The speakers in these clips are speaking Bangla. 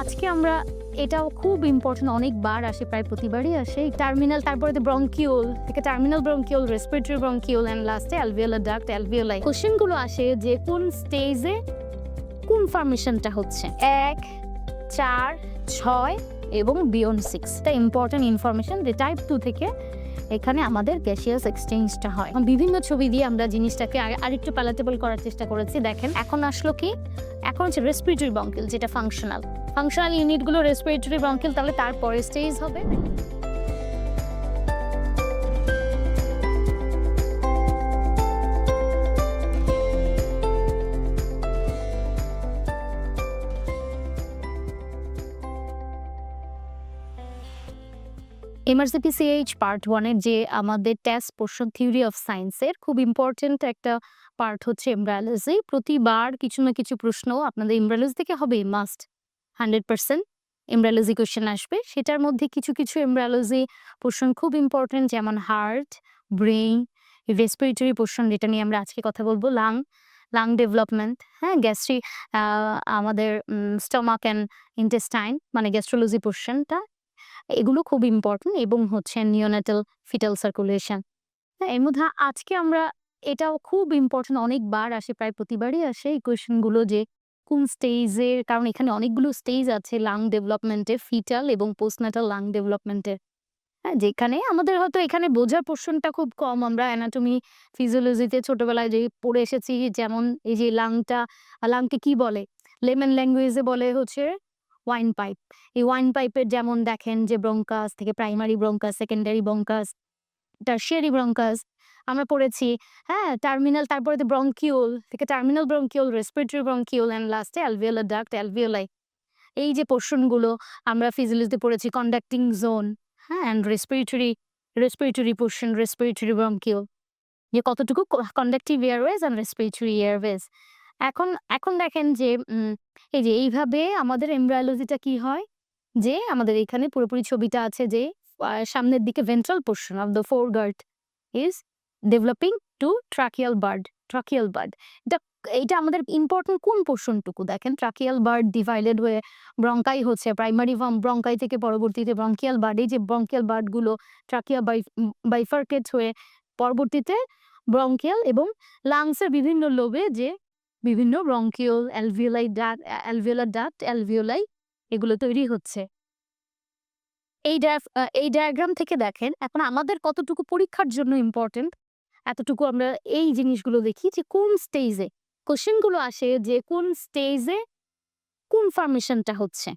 আজকে আমরা এটাও খুব ইম্পর্টেন্ট, অনেকবার আসে, প্রায় প্রতিবারই আসে। টার্মিনাল, তারপরে ব্রঙ্কিওল থেকে terminal bronchiole, respiratory bronchiole and লাস্টে অ্যালভিওলার ডাক্ট, অ্যালভিওলাই। কোশ্চেনগুলো আসে যে কোন স্টেজে কোন ফর্মেশনটা হচ্ছে, 1, 4, 6 এবং বিয়ন্ড 6। এটা ইম্পর্টেন্ট ইনফরমেশন যে টাইপ 2 থেকে এখানে আমাদের গ্যাসিয়াস এক্সচেঞ্জটা হয়। বিভিন্ন ছবি দিয়ে আমরা জিনিসটাকে আরেকটু প্যালাটেবল করার চেষ্টা করেছি। দেখেন এখন আসলো কি, এখন হচ্ছে রেসপিরেটরি ব্রঙ্কিল, যেটা ফাংশনাল ইউনিটগুলো রেসপিরেটরি ব্রঙ্কিল, তাহলে তারপরে স্টেজ হবে MRCPCH Part-1 এর যে আমাদের টেস্ট পোর্শন, থিওরি অফ সায়েন্সের খুব ইম্পর্টেন্ট একটা পার্ট হচ্ছে এমব্রায়োলজি। প্রতিবার কিছু না কিছু প্রশ্ন আপনাদের এমব্রায়োলজি থেকে হবে, মাস্ট 100% এমব্রায়োলজি কোয়েশ্চেন আসবে। সেটার মধ্যে কিছু কিছু এমব্রায়োলজি পোর্শন খুব ইম্পর্টেন্ট, যেমন হার্ট, ব্রেইন, রেসপিরেটরি পোর্শন, যেটা নিয়ে আমরা আজকে কথা বলবো, লাং ডেভেলপমেন্ট, হ্যাঁ, গ্যাস্ট্রিক, আমাদের স্টমাক অ্যান্ড ইন্টেস্টাইন মানে গ্যাস্ট্রোলজি পোর্শনটা, এগুলো খুব ইম্পর্টেন্ট, এবং হচ্ছে নিওনেটাল ফিটাল সার্কুলেশন। এর মধ্যে আজকে আমরা এটাও খুব ইম্পর্টেন্ট, অনেকবার আসে, প্রায় প্রতিবারই আসে এই কোয়েশ্চেনগুলো যে কোন স্টেজের, কারণ এখানে অনেকগুলো স্টেজ আছে লাং ডেভেলপমেন্টের, ফিটাল এবং পোস্টনাটাল লাং ডেভেলপমেন্টের। হ্যাঁ, যেখানে আমাদের হয়তো এখানে বোঝার পোর্শনটা খুব কম, আমরা অ্যানাটমি ফিজিওলজিতে ছোটবেলায় যে পড়ে এসেছি, যেমন এই যে লাংকে কি বলে, লেমন ল্যাঙ্গুয়েজে বলে হচ্ছে ওয়াইন পাইপ। এই ওয়াইন পাইপের যেমন দেখেন যে ব্রঙ্কাস থেকে primary bronchus, secondary bronchus, tertiary bronchus আমরা পড়েছি, হ্যাঁ, টার্মিনাল, তারপরে ব্রঙ্কিওল থেকে terminal bronchiole, respiratory bronchiole and লাস্টে অ্যালভিওলার ডাক্ট, অ্যালভিওলাই। এই যে পোর্শনগুলো আমরা ফিজিওলজিতে পড়েছি, কন্ডাক্টিং জোন, হ্যাঁ, and respiratory portion, respiratory bronchiole, যে কতটুকু conductive Airways and respiratory Airways. এখন দেখেন যে এই যে এইভাবে আমাদের এমব্রায়োলজিটা কি হয়, যে আমাদের এখানে পুরোপুরি ছবিটা আছে যে সামনের দিকে ventral portion of the foregut is developing to tracheal bud. এটা আমাদের ইম্পর্টেন্ট কোন পোর্শনটুকু দেখেন, ট্রাকিয়াল বার্ড ডিভাইডেড হয়ে ব্রঙ্কাই হচ্ছে, প্রাইমারি ব্রঙ্কাই থেকে পরবর্তীতে ব্রঙ্কিয়াল বার্ড। এই যে ব্রঙ্কিয়াল বার্ডগুলো ট্রাকিয়া বাইফার্কেট হয়ে পরবর্তীতে ব্রঙ্কিয়াল এবং লাংসের বিভিন্ন লোবে যে বিভিন্ন ব্রঙ্কিওল, অ্যালভিওলার ডাক্ট, অ্যালভিওলাই, এগুলো তৈরি হচ্ছে। এই ডায়াগ্রাম থেকে দেখেন এখন আমাদের কতটুকু পরীক্ষার জন্য ইম্পর্টেন্ট, এতটুকু আমরা এই জিনিসগুলো দেখি যে কোন স্টেজে কোশ্চেনগুলো আসে, যে কোন স্টেজে কোন ফর্মেশনটা হচ্ছে।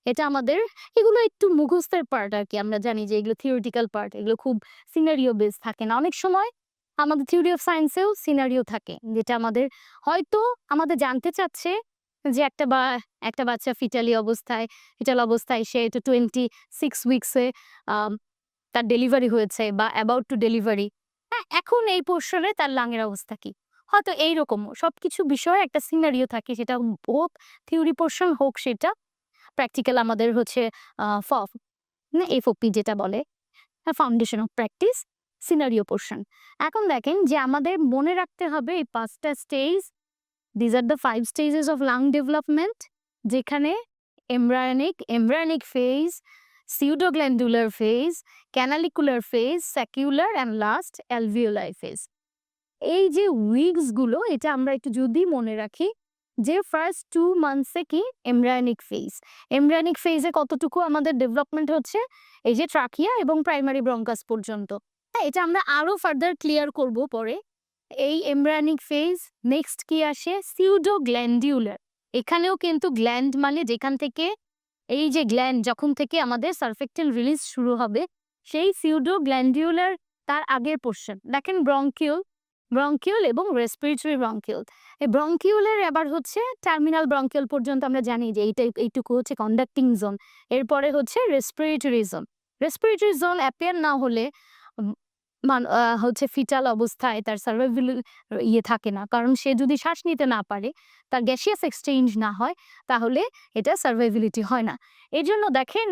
এটা আমাদের এগুলো একটু মুখস্থের পার্ট আর কি, আমরা জানি যে এগুলো থিওরিটিক্যাল পার্ট, এগুলো খুব সিনারিও বেস থাকে না। অনেক সময় আমাদের থিওরি অফ সায়েন্সেও সিনারিও থাকে, যেটা আমাদের হয়তো আমাদের জানতে চাচ্ছে যে একটা বাচ্চা ফিটাল অবস্থায় সে 26 উইকসে তার ডেলিভারি হয়েছে বা অ্যাবাউট টু ডেলিভারি, হ্যাঁ, এখন এই পোর্শনে তার লাংয়ের অবস্থা কি, হয়তো এইরকম সবকিছু বিষয়ে একটা সিনারিও থাকে, সেটা হোক থিওরি পোর্শন, হোক সেটা প্র্যাকটিক্যাল। আমাদের হচ্ছে FOP যেটা বলে, foundation of practice, scenario portion. এখন দেখেন যে আমাদের মনে রাখতে হবে এই 5টা stage, these are the 5 stages of lung development, যেখানে embryonic phase, pseudoglandular phase, canalicular phase, saccular and last alveoli phase। এই যে উইকস গুলো, এটা আমরা একটু যদি মনে রাখি যে ফার্স্ট 2 মান্থসে কি এমব্রায়োনিক ফেজে কতটুকু আমাদের ডেভেলপমেন্ট হচ্ছে, এই যে ট্রাকিয়া এবং প্রাইমারি ব্রঙ্কাস পর্যন্ত। এটা আমরা আরো ফার্দার ক্লিয়ার করব পরে। এই এমব্রায়োনিক ফেজ নেক্সট কি আসে, সিউডোগ্ল্যান্ডিউলার। এখানেও কিন্তু গ্ল্যান্ড মানে যেখান থেকে, এই যে গ্ল্যান্ড যখন থেকে আমাদের সারফেক্টেন্ট রিলিজ শুরু হবে, সেই সিউডোগ্ল্যান্ডিউলার তার আগের পোর্শন দেখেন ব্রঙ্কিউল এবং রেসপিরেটরি ব্রঙ্কিউল। এই ব্রঙ্কিউলের আবার হচ্ছে টার্মিনাল ব্রঙ্কিউল পর্যন্ত আমরা জানি যে এইটুকু হচ্ছে কন্ডাক্টিং জোন। এরপরে হচ্ছে রেসপিরেটরি জোন অ্যাপিয়ার না হলে হচ্ছে ফিটাল অবস্থায় তার সার্ভাইভাল থাকে না, কারণ সে যদি শ্বাস নিতে না পারে, তার গ্যাসিয়াস এক্সচেঞ্জ না হয়, তাহলে এটা সার্ভাইভিলিটি হয় না। এই জন্য দেখেন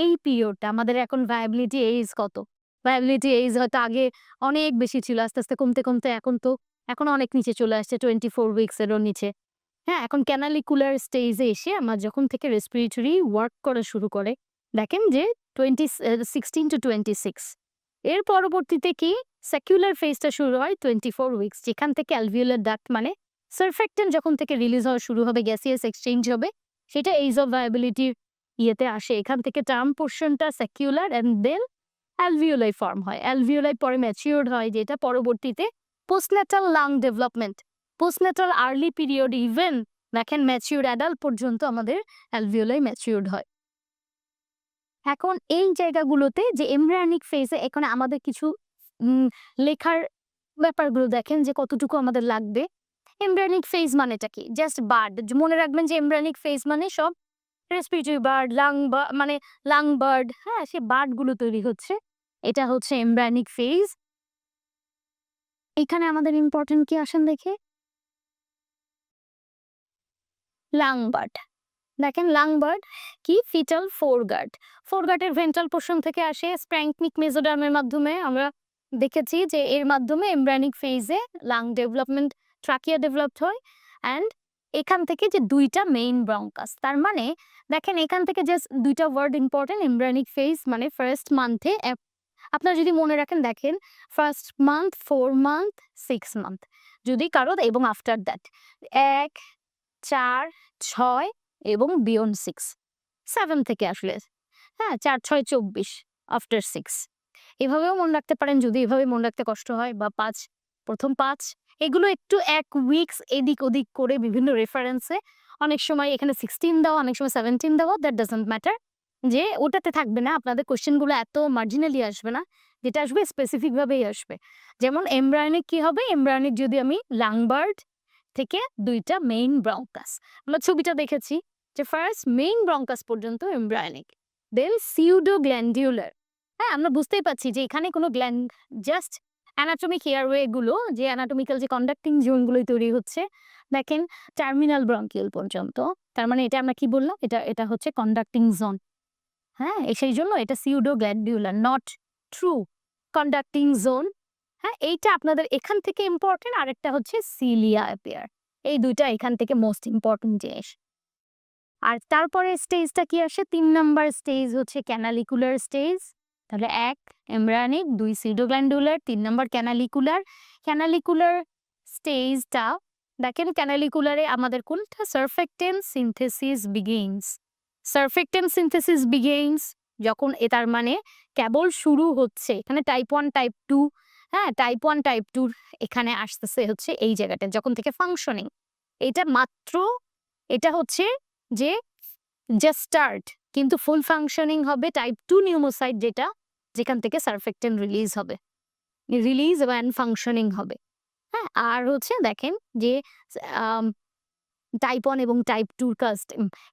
এই পিরিয়ডটা আমাদের এখন ভায়াবিলিটি এজ কত, ভায়াবিলিটি এজ হয়তো আগে অনেক বেশি ছিল, আস্তে আস্তে কমতে এখন অনেক নিচে চলে আসছে, 24 উইকসেরও নিচে। হ্যাঁ, এখন ক্যানালিকুলার স্টেজে এসে আমার যখন থেকে রেসপিরেটরি ওয়ার্ক করা শুরু করে, দেখেন যে 16 to 26 এর পরবর্তীতে কি সেকুলার ফেজটা শুরু হয় 24 উইকস, যেখান থেকে অ্যালভিওলার ডাক্ট মানে সারফেক্টেন্ট যখন থেকে রিলিজ হওয়া শুরু হবে, গ্যাসিয়াস এক্সচেঞ্জ হবে, সেটা এইজ অফ ভায়াবিলিটির ইয়েতে আসে। এখান থেকে টার্ম পোর্শনটা saccular and then alveoli form হয়। অ্যালভিওলাই পরে ম্যাচিউরড হয়, যেটা পরবর্তীতে postnatal lung development, postnatal early period even দেখেন ম্যাচিউর অ্যাডাল্ট পর্যন্ত আমাদের অ্যালভিওলাই ম্যাচিউরড হয়। এখন এই জায়গাগুলোতে যে এমব্রায়োনিক ফেজে এখানে আমাদের কিছু লেখার ব্যাপারগুলো দেখেন যে কতটুকু আমাদের লাগবে। এমব্রায়োনিক ফেজ মানেটা কি? Just bird. মনে রাখবেন যে এমব্রায়োনিক ফেজ মানে সব রেসপিরেটরি বার্ড, মানে লাং বার্ড, হ্যাঁ, সে বার্ডগুলো তৈরি হচ্ছে। এটা হচ্ছে এমব্রায়োনিক ফেজ। এখানে আমাদের ইম্পর্টেন্ট কি আসেন দেখে, লাং বার্ড। দেখেন লাং বার্ড কি, ফিটাল ফোরগার্ড। ফোরগার্ডের ভেন্ট্রাল পোর্শন থেকে আসে স্প্র্যাঙ্কনিক মেসোডার্মের মাধ্যমে আমরা দেখেছি যে এর মাধ্যমে এমব্রায়োনিক ফেজে লাং ডেভেলপমেন্ট, ট্রাকিয়া ডেভেলপড হয়। অ্যান্ড এখান থেকে যে দুইটা মেইন ব্রঙ্কাস, তার মানে দেখেন এখান থেকে জাস্ট দুইটা ওয়ার্ড ইম্পর্টেন্ট। এমব্রায়োনিক ফেজ মানে ফার্স্ট মান্থে, আপনারা যদি মনে রাখেন দেখেন ফার্স্ট মান্থ, 4 মান্থ, 6 মান্থ যদি কারো, এবং আফটার দ্যাট 1, 4, 6 এবং বিয়ন্ড 6, 7 থেকে আসলে, হ্যাঁ, 4, 6, 24 আফটার 6 এভাবেও মনে রাখতে পারেন যদি এভাবে মনে রাখতে কষ্ট হয়, বা 5, প্রথম 5, এগুলো একটু 1 উইকস এদিক ওদিক করে বিভিন্ন রেফারেন্সে অনেক সময় এখানে 16 দেওয়া, অনেক সময় 17 দেওয়া, দ্যাট ডাজন্ট ম্যাটার, যে ওটাতে থাকবে না। আপনাদের কোশ্চেনগুলো এত মার্জিনালি আসবে না, যেটা আসবে স্পেসিফিক ভাবেই আসবে। যেমন এমব্রায়োনিক কি হবে, এমব্রায়োনিক যদি আমি লাংবার্ড থেকে দুইটা মেইন ব্রঙ্কাস, আমরা ছবিটা দেখেছি যে ফার্স্ট মেইন ব্রঙ্কাস পর্যন্ত এমব্রায়োনিক, দেন সিউডো গ্ল্যান্ডিউলার। হ্যাঁ, আমরা বুঝতেই পারছি যে এখানে কোনো গ্ল্যান্ড, জাস্ট অ্যানাটমিক এয়ারওয়ে গুলো, যে অ্যানাটমিক্যাল যে কন্ডাক্টিং জোনগুলোই তৈরি হচ্ছে, দেখেন টার্মিনাল ব্রঙ্কিউল পর্যন্ত। তার মানে এটা আমরা কি বললাম, এটা হচ্ছে কন্ডাক্টিং জোন। হ্যাঁ, সেই জন্য এটা pseudoglandular, not true conducting zone. হ্যাঁ, এইটা আপনাদের এখান থেকে ইম্পর্টেন্ট। আরেকটা হচ্ছে সিলিয়া অ্যাপিয়ার। এই দুইটা এখান থেকে মোস্ট ইম্পর্টেন্ট জিনিস। আর তারপরে স্টেজটা কি আসে, 3 নাম্বার স্টেজ হচ্ছে ক্যানালিকুলার স্টেজ। তাহলে 1 এমব্রায়োনিক, 2 সিউডোগ্ল্যান্ডুলার, 3 নাম্বার ক্যানালিকুলার। ক্যানালিকুলার স্টেজটা দেখেন, ক্যানালিকুলারে আমাদের কোনটা, surfactant synthesis begins. Surfactant synthesis begins যখন তার মানে কেবল শুরু হচ্ছে। এখানে টাইপ 1 টাইপ 2, হ্যাঁ, টাইপ 1 টাইপ 2 এখানে আসতেছে হচ্ছে এই জায়গাটা যখন থেকে ফাংশনিং। এটা মাত্র, এটা হচ্ছে যে জাস্ট স্টার্ট, কিন্তু ফুল ফাংশনিং হবে টাইপ 2 নিউমোসাইট, যেটা যেখান থেকে সারফেক্টেন্ট রিলিজ হবে, রিলিজ এবং ফাংশনিং হবে। হ্যাঁ, আর হচ্ছে দেখেন যে টাইপ 1 এবং টাইপ 2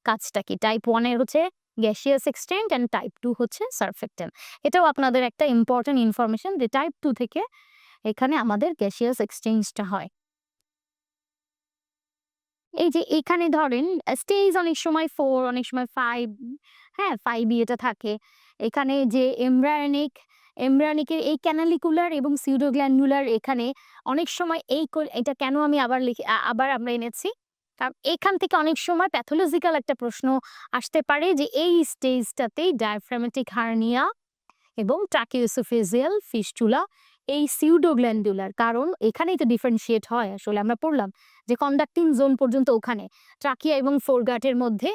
কাজটা কি, টাইপ 1 এর হচ্ছে গ্যাসিয়াস এক্সচেঞ্জ অ্যান্ড টাইপ 2 হচ্ছে সারফেক্টেন্ট। এটাও আপনাদের একটা ইম্পর্টেন্ট ইনফরমেশন যে টাইপ 2 থেকে এখানে আমাদের গ্যাসিয়াস এক্সচেঞ্জটা হয়। এই যে এখানে ধরেন স্টেজ অনেক সময় 4, অনেক সময় 5, হ্যাঁ, 5 এটা থাকে। এখানে যে এমব্রায়োনিকের এই ক্যানালিকুলার এবং সিউডোগ্ল্যান্ডুলার, এখানে অনেক সময় এটা কেন আমি আবার আমরা এনেছি, কারণ এখান থেকে অনেক সময় প্যাথোলজিক্যাল একটা প্রশ্ন আসতে পারে যে এই স্টেজটাতেই ডায়াফ্রামেটিক হার্নিয়া এবং ট্রাকিওএসোফেজিয়াল ফিস্টুলা, এই সিউডোগ্ল্যান্ডুলার, কারণ এখানেই তো ডিফারেন্সিয়েট হয়। আসলে আমরা পড়লাম যে কন্ডাক্টিং জোন পর্যন্ত ওখানে, ট্রাকিয়া এবং ফোরগাটের মধ্যে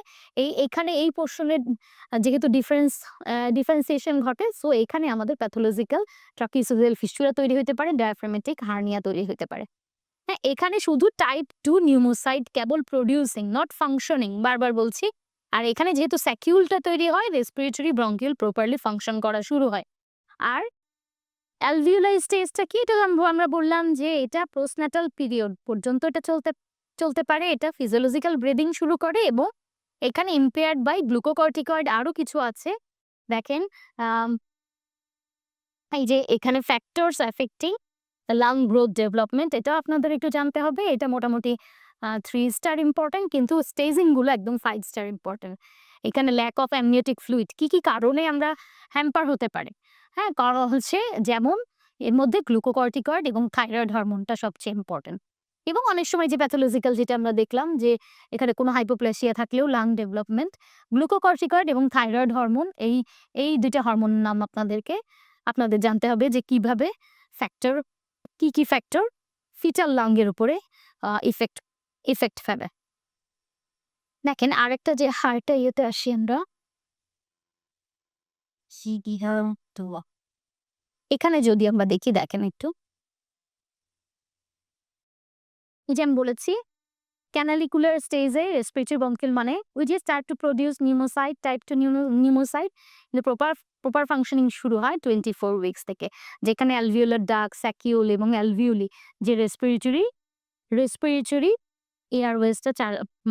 এখানে এই পোর্শনের যেহেতু ডিফারেন্সিয়েশন ঘটে, সো এখানে আমাদের প্যাথোলজিক্যাল ট্রাকিওএসোফেজিয়াল ফিস্টুলা তৈরি হতে পারে, ডায়াফ্রামেটিক হার্নিয়া তৈরি হতে পারে। হ্যাঁ, এখানে শুধু type 2 pneumocyte cable producing, not functioning, বারবার বলছি। আর এখানে যেহেতু স্যাকিউলটা তৈরি হয়, রেসপিরেটরি ব্রঙ্কিউল প্রপারলি ফাংশন করা শুরু হয়। আর অ্যালভিওলাই স্টেজটা কি, এটা আমরা বললাম যে এটা পোস্টন্যাটাল পিরিয়ড পর্যন্ত এটা চলতে পারে। এটা ফিজিওলজিক্যাল ব্রিদিং শুরু করে এবং এখানে ইম্পেয়ার্ড বাই গ্লুকোকর্টিকয়েড, আরো কিছু আছে। দেখেন এই যে এখানে factors affecting lung growth development, এটা আপনাদের একটু জানতে হবে। এটা মোটামুটি 3 স্টার ইম্পর্টেন্ট, কিন্তু স্টেজিংগুলো একদম 5 স্টার ইম্পর্টেন্ট। এখানে ল্যাক অফ অ্যামনিওটিক ফ্লুইড, কি কি কারণে আমরা হ্যাম্পার হতে পারে, হ্যাঁ, কারণ হচ্ছে যেমন এর মধ্যে গ্লুকোকর্টিকয়েড এবং থাইরয়েড হরমোনটা সবচেয়ে ইম্পর্টেন্ট। এবং অনেক সময় যে প্যাথোলজিক্যাল যেটা আমরা দেখলাম যে এখানে কোনো হাইপোপ্লাসিয়া থাকলেও লাং ডেভেলপমেন্ট, গ্লুকোকর্টিকয়েড এবং থাইরয়েড হরমোন, এই 2টা হরমোনের নাম আপনাদের জানতে হবে যে কিভাবে ফ্যাক্টর, কি ফ্যাক্টর ফিটাল লাং এর উপরে ইফেক্ট ফেলে। দেখেন আরেকটা যে হারটা ইয়েতে আসি আমরা, এখানে যদি আমরা দেখি, দেখেন একটু, এই যে আমি বলেছি ক্যানালিকুলার স্টেজে রেসপিরেটরি ব্রঙ্কিল মানে উই যে start to produce pneumocyte, type 2 pneumocyte, proper functioning শুরু হয় 24 উইকস থেকে, যেখানে অ্যালভিওলার ডাক্ট, স্যাকিউল এবং অ্যালভিওলি যে রেসপিরেটরি এয়ারওয়েজটা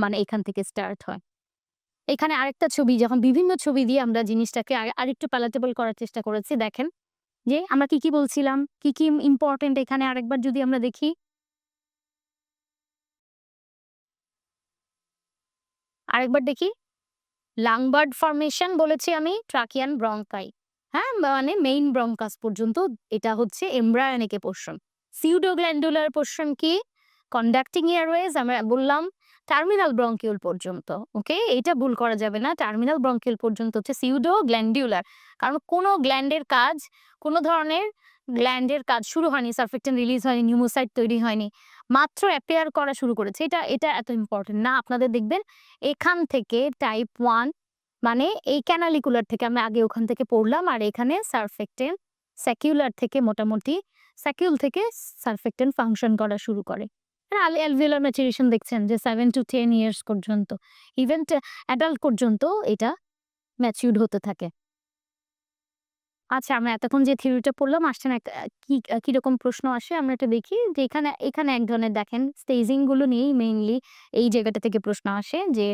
মানে এখান থেকে স্টার্ট হয়। এখানে আরেকটা ছবি, যখন বিভিন্ন ছবি দিয়ে আমরা জিনিসটাকে আরেকটু প্যালাটেবল করার চেষ্টা করেছি। দেখেন যে আমরা কি বলছিলাম, কি ইম্পর্টেন্ট এখানে আরেকবার যদি আমরা দেখি, আরেকবার দেখি, লাং বার্ড ফরমেশন বলেছি আমি, ট্রাকিয়ান ব্রঙ্কাই, হ্যাঁ, মানে মেইন ব্রঙ্কাস পর্যন্ত এটা হচ্ছে এমব্রায়োনিক পোর্শন। সিউডোগ্ল্যান্ডুলার পোর্শন কি, কন্ডাক্টিং এয়ারওয়েজ, আমরা বললাম টার্মিনাল ব্রঙ্কিউল পর্যন্ত। ওকে, এটা ভুল করা যাবে না, টার্মিনাল ব্রঙ্কিউল পর্যন্ত হচ্ছে সিউডোগ্ল্যান্ডুলার, কারণ কোনো ধরনের গ্ল্যান্ডের কাজ শুরু হয়নি, সারফেক্টেন্ট রিলিজ হয়নি, নিউমোসাইট তৈরি হয়নি, মাত্র অ্যাপিয়ার করা শুরু করেছে। এটা এত ইম্পর্টেন্ট না। আপনাদের দেখবেন এখান থেকে টাইপ 1 মানে এই ক্যানালিকুলার থেকে আমরা আগে ওখান থেকে পড়লাম, আর এখানে সারফেক্টেন্ট স্যাকিউলার থেকে মোটামুটি স্যাকিউল থেকে সারফেক্টেন্ট ফাংশন করা শুরু করে। অ্যালভিওলার ম্যাচুরেশন দেখছেন যে 7 to 10 ইয়ার্স পর্যন্ত, ইভেন অ্যাডাল্ট পর্যন্ত এটা ম্যাচিউরড হতে থাকে। আচ্ছা, আমরা এতক্ষণ যে থিওরিটা পড়লাম, আসছে না কিরকম প্রশ্ন আসে আমরা এটা দেখি, যে এখানে এক ধরনের দেখেন স্টেজিং গুলো নিয়েই মেইনলি এই জায়গাটা থেকে প্রশ্ন আসে যে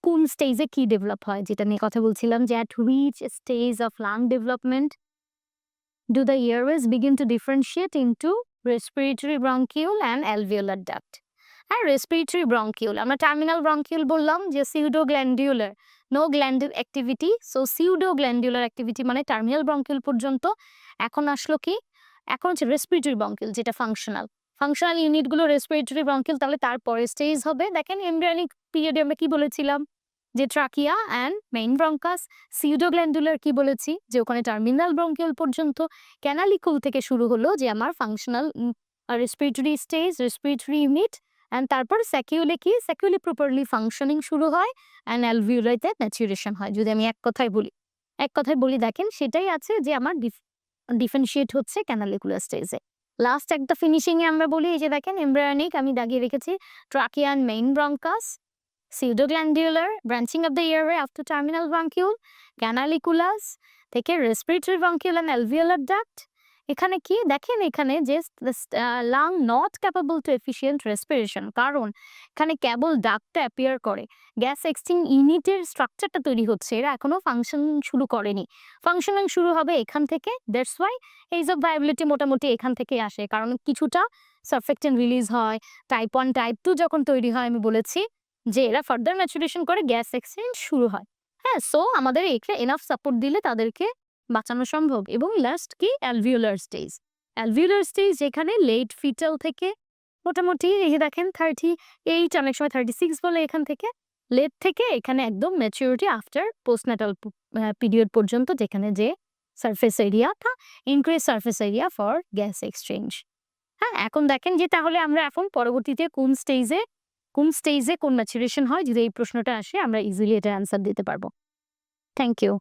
কোন স্টেজে কি ডেভেলপ হয়, যেটা নিয়ে কথা বলছিলাম যে at which stage of lung development do the airways begin to differentiate into respiratory bronchiole and alveolar duct. আর রেসপিরেটরি ব্রঙ্কিউল, আমরা টার্মিনাল ব্রঙ্কিউল বললাম যে pseudoglandular, no glandular activity, so pseudoglandular activity মানে টার্মিনাল ব্রঙ্কিউল পর্যন্ত। এখন আসলো কি, এখন হচ্ছে রেসপিরেটরি ব্রঙ্কিউল, যেটা ফাংশনাল ইউনিটগুলো রেসপিরেটরি ব্রঙ্কিউল, তাহলে তারপরে স্টেজ হবে। দেখেন এমব্রিয়নিক পিরিয়ডে আমরা কি বলেছিলাম যে ট্রাকিয়া অ্যান্ড মেইন ব্রঙ্কাস, সিউডোগ্ল্যান্ডুলার কি বলেছি যে ওখানে টার্মিনাল ব্রঙ্কিউল পর্যন্ত, ক্যানালিকুল থেকে শুরু হলো যে আমার functional respiratory stage, respiratory unit, and তারপর স্যাকিউলে প্রপারলি ফাংশনিং শুরু হয়, অ্যান্ড অ্যালভিওলাইতে ম্যাচুরেশন হয়। যদি আমি এক কথায় বলি দেখেন সেটাই আছে যে আমার ডিফারেন্সিয়েট হচ্ছে ক্যানালিকুলার স্টেজে। লাস্ট একটা ফিনিশিং এ আমরা বলি, এই যে দেখেন এমব্রায়োনিক আমি দাগিয়ে রেখেছি, trachea and main bronchus, pseudoglandular branching of the airway after terminal bronchiole, canaliculus থেকে respiratory bronchiole and alveolar duct। এখানে কি দেখেন, এখানে যে lung not capable to efficient respiration, কারণ এখানে কেবল ডাক্টটা অ্যাপিয়ার করে, গ্যাস এক্সচেঞ্জ ইউনিটের স্ট্রাকচারটা তৈরি হচ্ছে, এরা এখনো ফাংশন শুরু করেনি, ফাংশনিং শুরু হবে এখান থেকে। That's why age of viability মোটামুটি এখান থেকে আসে, কারণ কিছুটা সারফেক্টেন্ট রিলিজ হয়, টাইপ 1 টাইপ 2 যখন তৈরি হয় আমি বলেছি যে এরা ফার্দার ম্যাচুরেশন করে, গ্যাস এক্সচেঞ্জ শুরু হয়। হ্যাঁ, সো আমাদের এখানে এনাফ সাপোর্ট দিলে তাদেরকে বাঁচানো সম্ভব। এবং লাস্ট কি, অ্যালভিওলার স্টেজ যেখানে লেট ফিটাল থেকে মোটামুটি এই যে দেখেন 38, অনেক সময় 36 বলে, এখান থেকে লেট থেকে এখানে একদম ম্যাচুরিটি আফটার পোস্টনাটাল পিরিয়ড পর্যন্ত, যেখানে যে সারফেস এরিয়াটা increase surface area for gas exchange. হ্যাঁ, এখন দেখেন যে তাহলে আমরা এখন পরবর্তীতে কোন স্টেজে কোন ম্যাচুরেশন হয়, যদি এই প্রশ্নটা আসে আমরা ইজিলি এটা অ্যান্সার দিতে পারবো। Thank you.